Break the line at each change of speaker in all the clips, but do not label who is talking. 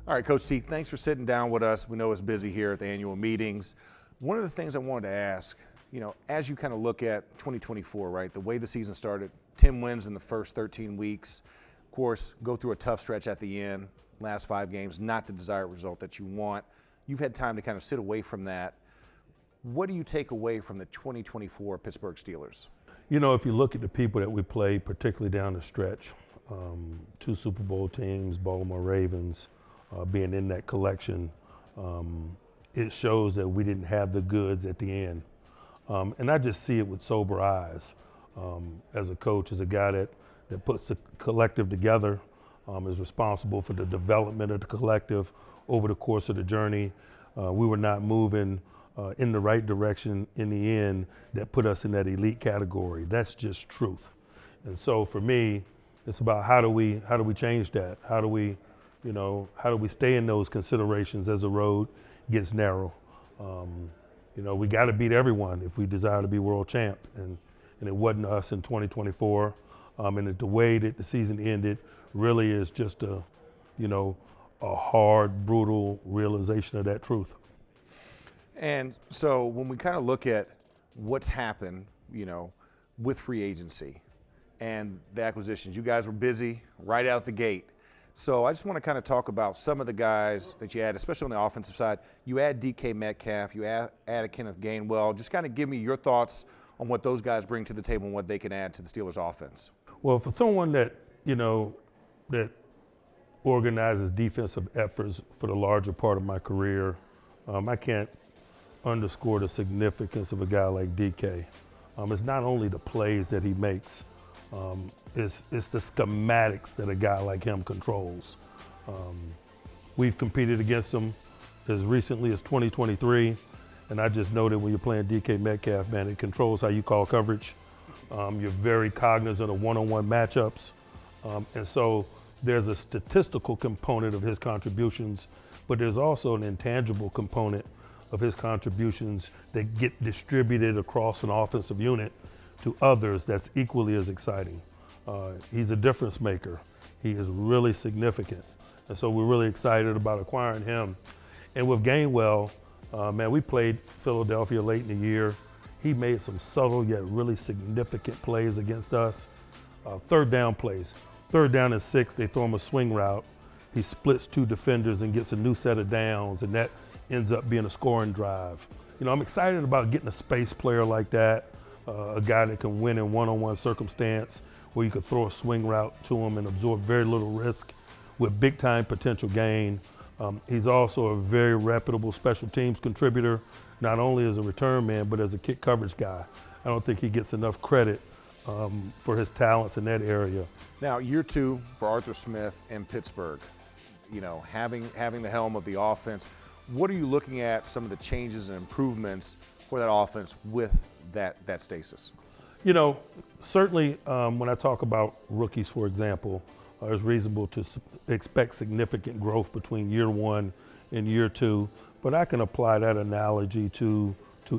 All right, Coach T, thanks for sitting down with us. We know it's busy here at the annual meetings. One of the things I wanted to ask, as you kind of look at 2024, right, the way the season started, 10 wins in the first 13 weeks, of course, go through a tough stretch at the end, last 5 games, not the desired result that you want. You've had time to kind of sit away from that. What do you take away from the 2024 Pittsburgh Steelers?
If you look at the people that we played, particularly down the stretch, 2 Super Bowl teams, Baltimore Ravens, being in that collection, it shows that we didn't have the goods at the end. And I just see it with sober eyes. As a coach, as a guy that puts the collective together, is responsible for the development of the collective over the course of the journey. We were not moving in the right direction in the end that put us in that elite category. That's just truth. And so for me, it's about how do we change that? How do we stay in those considerations as the road gets narrow? We got to beat everyone if we desire to be world champ, and it wasn't us in 2024. And the way that the season ended really is just a hard, brutal realization of that truth.
And so when we kind of look at what's happened, with free agency and the acquisitions, you guys were busy right out the gate. So I just want to kind of talk about some of the guys that you add, especially on the offensive side. You add DK Metcalf, you added Kenneth Gainwell. Just kind of give me your thoughts on what those guys bring to the table and what they can add to the Steelers offense.
Well, for someone that organizes defensive efforts for the larger part of my career, I can't underscore the significance of a guy like DK. It's not only the plays that he makes, it's the schematics that a guy like him controls. We've competed against him as recently as 2023, and I just know that when you're playing DK Metcalf, man, it controls how you call coverage. You're very cognizant of one-on-one matchups, and so there's a statistical component of his contributions, but there's also an intangible component of his contributions that get distributed across an offensive unit to others that's equally as exciting. He's a difference maker. He is really significant. And so we're really excited about acquiring him. And with Gainwell, we played Philadelphia late in the year. He made some subtle yet really significant plays against us. Third down plays. 3rd down and 6, they throw him a swing route. He splits 2 defenders and gets a new set of downs, and that ends up being a scoring drive. I'm excited about getting a space player like that, a guy that can win in one-on-one circumstance where you could throw a swing route to him and absorb very little risk with big-time potential gain. He's also a very reputable special teams contributor, not only as a return man, but as a kick coverage guy. I don't think he gets enough credit for his talents in that area.
Now, year 2 for Arthur Smith in Pittsburgh, having the helm of the offense, what are you looking at some of the changes and improvements for that offense with that stasis?
Certainly when I talk about rookies, for example, it's reasonable to expect significant growth between year 1 and year 2, but I can apply that analogy to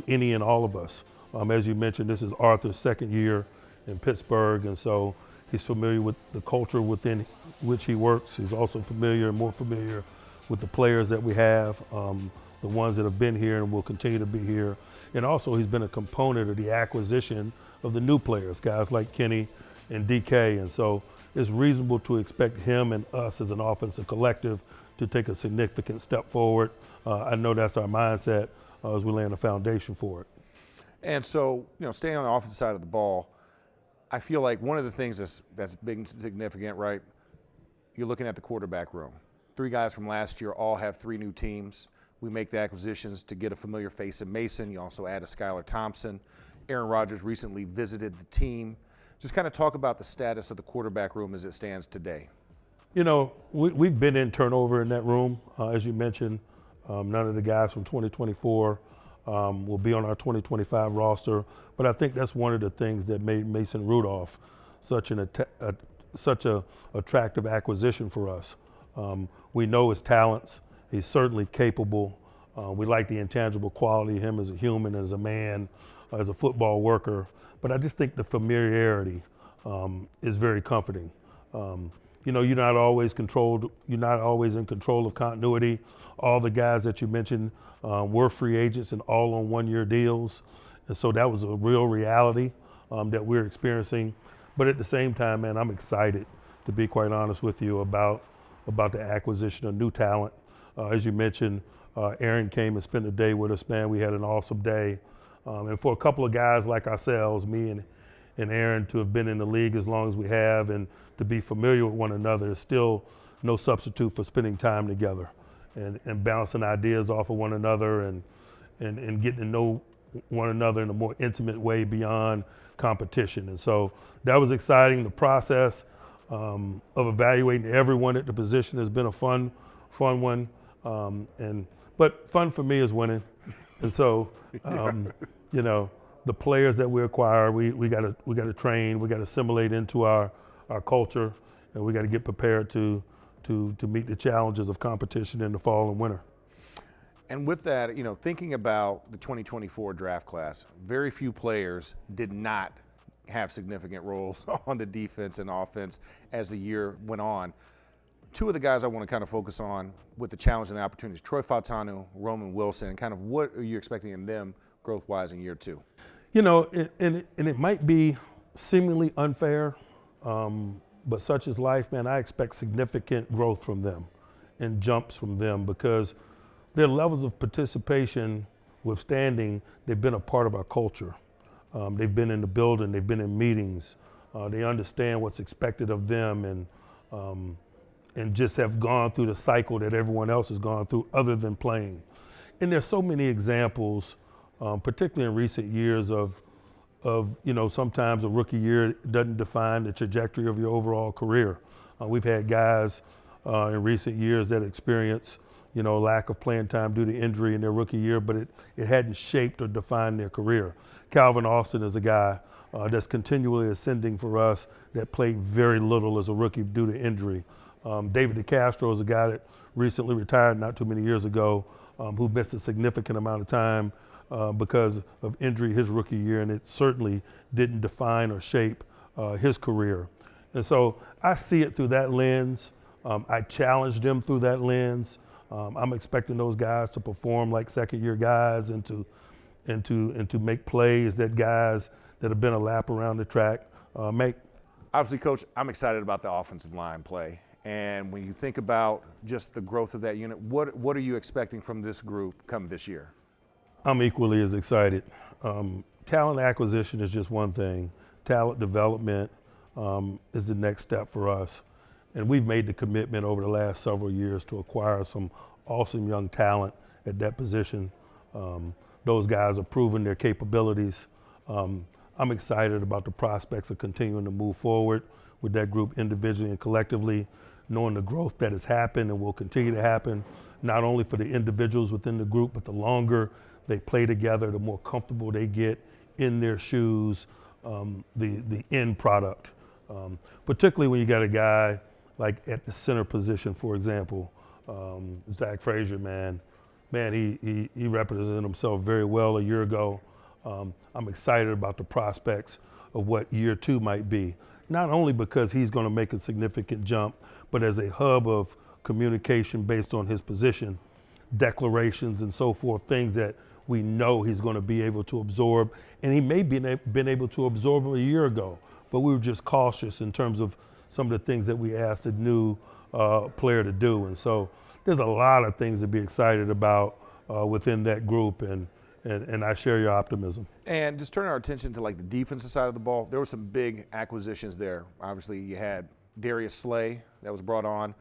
any and all of us. As you mentioned, this is Arthur's 2nd year in Pittsburgh, and so he's familiar with the culture within which he works. He's also more familiar with the players that we have, the ones that have been here and will continue to be here. And also he's been a component of the acquisition of the new players, guys like Kenny and DK. And so it's reasonable to expect him and us as an offensive collective to take a significant step forward. I know that's our mindset as we lay the foundation for it.
And so, staying on the offensive side of the ball, I feel like one of the things that's big and significant, right, you're looking at the quarterback room. 3 guys from last year all have 3 new teams. We make the acquisitions to get a familiar face in Mason. You also add a Skylar Thompson. Aaron Rodgers recently visited the team. Just kind of talk about the status of the quarterback room as it stands today.
We've been in turnover in that room. As you mentioned, none of the guys from 2024 will be on our 2025 roster. But I think that's one of the things that made Mason Rudolph such a attractive acquisition for us. We know his talents. He's certainly capable. We like the intangible quality of him as a human, as a man, as a football worker. But I just think the familiarity is very comforting. you're not always in control of continuity. All the guys that you mentioned were free agents and all on one-year deals. And so that was a real reality that we're experiencing. But at the same time, man, I'm excited, to be quite honest with you, about the acquisition of new talent. As you mentioned, Aaron came and spent the day with us, man. We had an awesome day. And for a couple of guys like ourselves, me and Aaron, to have been in the league as long as we have and to be familiar with one another is still no substitute for spending time together and bouncing ideas off of one another and getting to know one another in a more intimate way beyond competition. And so that was exciting. The process of evaluating everyone at the position has been a fun one. But fun for me is winning. And so, the players that we acquire, we got to train, we got to assimilate into our culture, and we got to get prepared to meet the challenges of competition in the fall and winter.
And with that, thinking about the 2024 draft class, very few players did not have significant roles on the defense and offense as the year went on. Two of the guys I want to kind of focus on with the challenge and the opportunities, Troy Fautanu, Roman Wilson, kind of what are you expecting in them growth-wise in year two?
And it might be seemingly unfair, but such is life, man. I expect significant growth from them and jumps from them because their levels of participation, withstanding, they've been a part of our culture. They've been in the building, they've been in meetings, they understand what's expected of them and just have gone through the cycle that everyone else has gone through other than playing. And there's so many examples, particularly in recent years of sometimes a rookie year doesn't define the trajectory of your overall career. We've had guys in recent years that experience lack of playing time due to injury in their rookie year, but it hadn't shaped or defined their career. Calvin Austin is a guy that's continually ascending for us that played very little as a rookie due to injury. David DeCastro is a guy that recently retired not too many years ago, who missed a significant amount of time because of injury his rookie year, and it certainly didn't define or shape his career. And so I see it through that lens. I challenge them through that lens. I'm expecting those guys to perform like second-year guys and to make plays that guys that have been a lap around the track make.
Obviously, Coach, I'm excited about the offensive line play. And when you think about just the growth of that unit, what are you expecting from this group come this year?
I'm equally as excited. Talent acquisition is just one thing. Talent development is the next step for us. And we've made the commitment over the last several years to acquire some awesome young talent at that position. Those guys have proven their capabilities. I'm excited about the prospects of continuing to move forward with that group individually and collectively, knowing the growth that has happened and will continue to happen, not only for the individuals within the group, but the longer they play together, the more comfortable they get in their shoes, the end product. Particularly when you got a guy like at the center position, for example, Zach Frazier, man, he represented himself very well a year ago. I'm excited about the prospects of what year two might be, not only because he's going to make a significant jump, but as a hub of communication based on his position, declarations and so forth, things that we know he's going to be able to absorb. And he may be been able to absorb them a year ago, but we were just cautious in terms of some of the things that we asked a new player to do. And so there's a lot of things to be excited about within that group, and I share your optimism.
And just turning our attention to like the defensive side of the ball, there were some big acquisitions there. Obviously, you had Darius Slay that was brought on,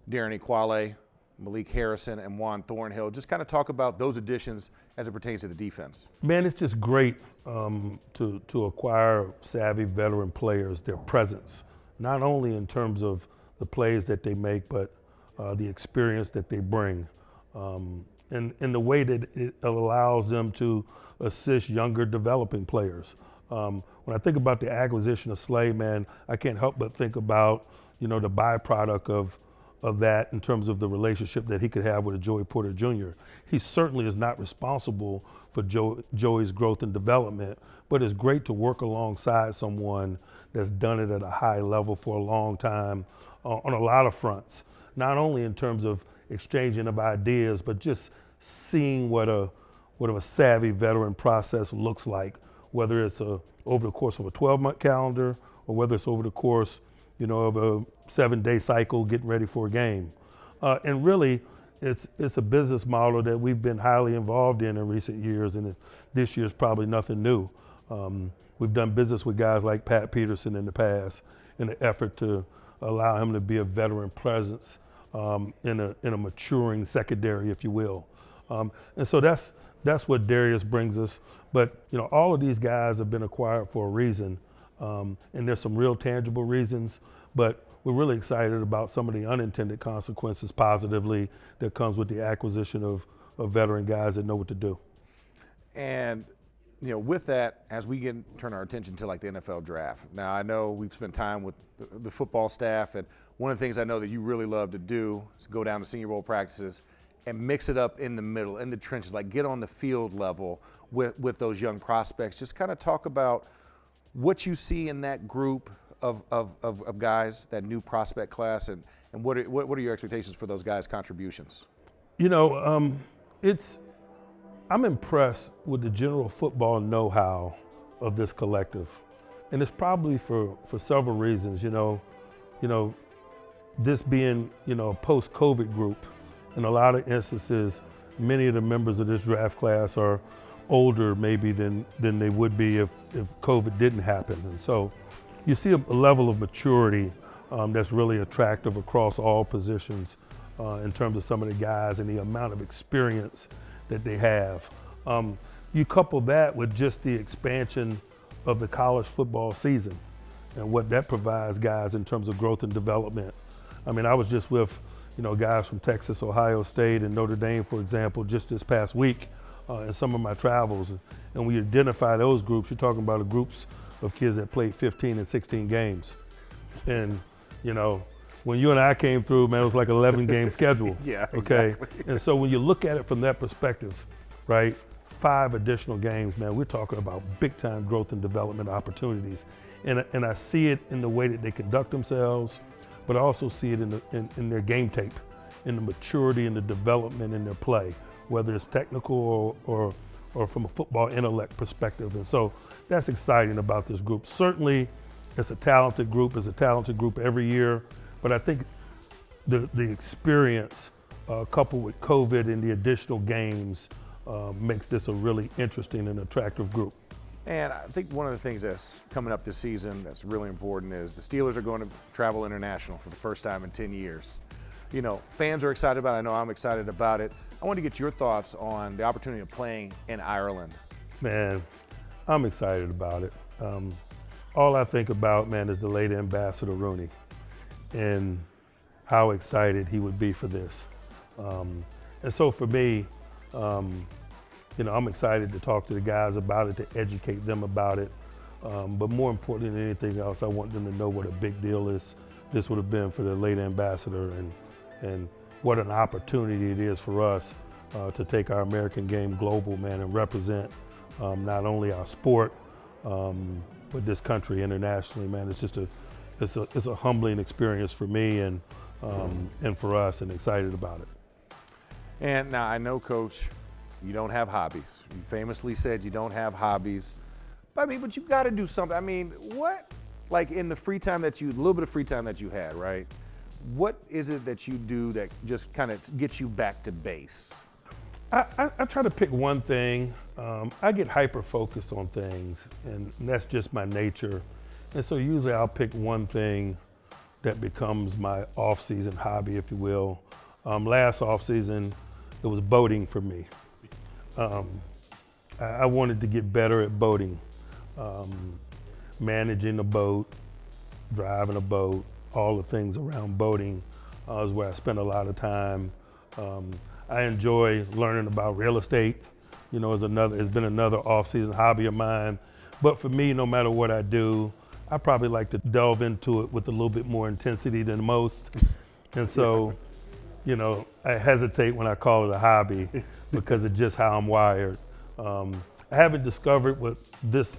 Darren Equale, Malik Harrison, and Juan Thornhill. Just kind of talk about those additions as it pertains to the defense.
Man, it's just great to acquire savvy veteran players, their presence, not only in terms of the plays that they make, but the experience that they bring. And the way that it allows them to assist younger developing players. When I think about the acquisition of Slay, man, I can't help but think about, the byproduct of that in terms of the relationship that he could have with Joey Porter Jr. He certainly is not responsible for Joey's growth and development, but it's great to work alongside someone that's done it at a high level for a long time, on a lot of fronts, not only in terms of exchanging of ideas, but just seeing what a savvy veteran process looks like, whether it's over the course of a 12-month calendar or whether it's over the course, of a 7-day cycle getting ready for a game. And really, it's a business model that we've been highly involved in recent years, and this year's probably nothing new. We've done business with guys like Pat Peterson in the past in an effort to allow him to be a veteran presence in a maturing secondary, if you will. And so that's what Darius brings us. But all of these guys have been acquired for a reason, and there's some real tangible reasons. But we're really excited about some of the unintended consequences positively that comes with the acquisition of veteran guys that know what to do.
And with that, as we turn our attention to like the NFL draft. Now I know we've spent time with the football staff, and one of the things I know that you really love to do is go down to Senior Bowl practices and mix it up in the middle, in the trenches, like get on the field level with those young prospects. Just kind of talk about what you see in that group of guys, that new prospect class, and what are your expectations for those guys' contributions?
I'm impressed with the general football know-how of this collective, and it's probably for several reasons. This being a post-COVID group, in a lot of instances, many of the members of this draft class are older maybe than they would be if COVID didn't happen, and so you see a level of maturity that's really attractive across all positions in terms of some of the guys and the amount of experience that they have. You couple that with just the expansion of the college football season and what that provides guys in terms of growth and development. I mean, I was just with guys from Texas, Ohio State, and Notre Dame, for example, just this past week in some of my travels. And when you identify those groups, you're talking about groups of kids that played 15 and 16 games. And, when you and I came through, man, it was like an 11-game schedule.
Yeah,
okay?
Exactly.
And so when you look at it from that perspective, right, 5 additional games, man, we're talking about big-time growth and development opportunities. And I see it in the way that they conduct themselves, but I also see it in their game tape, in the maturity and the development in their play, whether it's technical or from a football intellect perspective. And so that's exciting about this group. Certainly, it's a talented group. It's a talented group every year. But I think the experience coupled with COVID and the additional games makes this a really interesting and attractive group.
And I think one of the things that's coming up this season that's really important is the Steelers are going to travel international for the first time in 10 years. Fans are excited about it. I know I'm excited about it. I want to get your thoughts on the opportunity of playing in Ireland.
Man, I'm excited about it. All I think about, man, is the late Ambassador Rooney and how excited he would be for this. And so for me, I'm excited to talk to the guys about it, to educate them about it. But more important than anything else, I want them to know what a big deal this would have been for the late ambassador, and what an opportunity it is for us to take our American game global, man, and represent not only our sport, but this country internationally, man. It's just it's a humbling experience for me and for us, and excited about it.
And now I know, Coach, you don't have hobbies. You famously said you don't have hobbies. But you've got to do something. What, like in the free time little bit of free time that you had, right? What is it that you do that just kind of gets you back to base?
I try to pick one thing. I get hyper-focused on things, and that's just my nature. And so usually I'll pick one thing that becomes my off-season hobby, if you will. Last off-season, it was boating for me. I wanted to get better at boating. Managing a boat, driving a boat, all the things around boating is where I spend a lot of time. I enjoy learning about real estate. It's been another off-season hobby of mine. But for me, no matter what I do, I probably like to delve into it with a little bit more intensity than most. And so, I hesitate when I call it a hobby because of just how I'm wired. I haven't discovered what this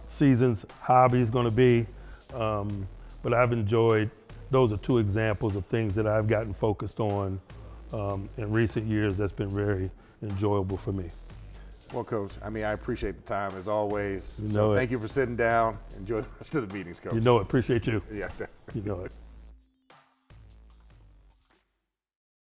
season's hobby is going to be, but I've enjoyed those are two examples of things that I've gotten focused on in recent years that's been very enjoyable for me.
Well, Coach, I mean, I appreciate the time as always.
You
So
know it.
thank you for sitting down. Enjoy the rest of the meetings, Coach.
You know it. Appreciate you.
Yeah.
You know it.